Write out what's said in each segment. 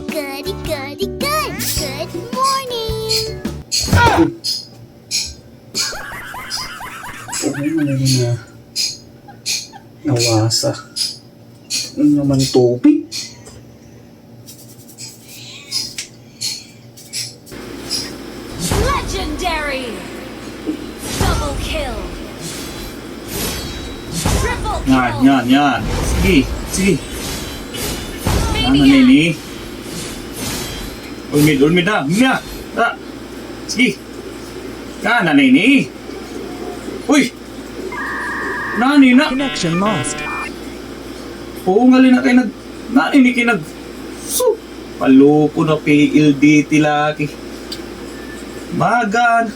Goody, goody, good. Good morning. Okay mo na rin na nawasa. Ano naman tubig? Legendary! Double kill! Triple kill! Yan. Sige. Ano Baby na ini? Ulmid na. Sige. Ano na ini? Uy! Nani na? Connection lost. Oo nga na kayo nani ni kinag... So, paloko na PLDT laki. Magan.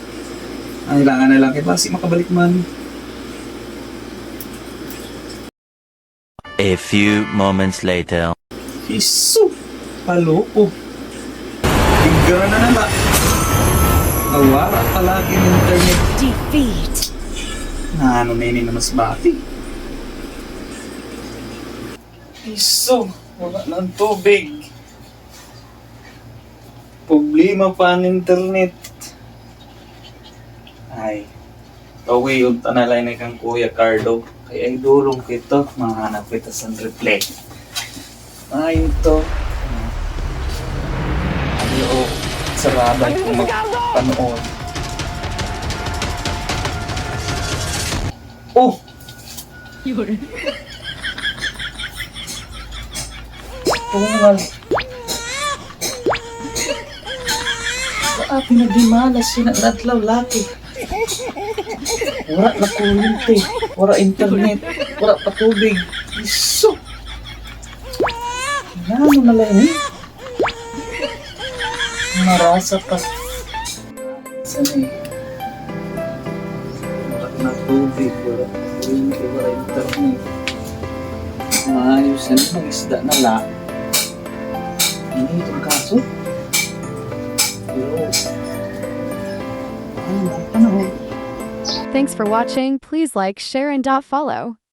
Kailangan na lang kay basi makabalik man. A few moments later. Iso! Paloko. Tigara na naman. Awara palagi ng internet. Defeat! Ano na yun na mas bati? Iso! Wala ng tubig. Problema pa ang internet. Ay. Kawi yung tanalay na kang Kuya Cardo. Kaya ay dulong kito. Mahanap kita sa replay. Ay, ito. Ayaw. Saraban kung magpanood. Oh! Tungal. Pinagdimalas yun ang natlaw laki. Wala na kuryente, wala internet, wala pa tubig. Iso! Ano na lang eh? Marasa pa. Saan eh? Wala na tubig, wala kuryente, wala internet. Maayos na mag-isda na la. Ano itong kaso? Pero... Ano? Thanks for watching. Please like, share, and follow.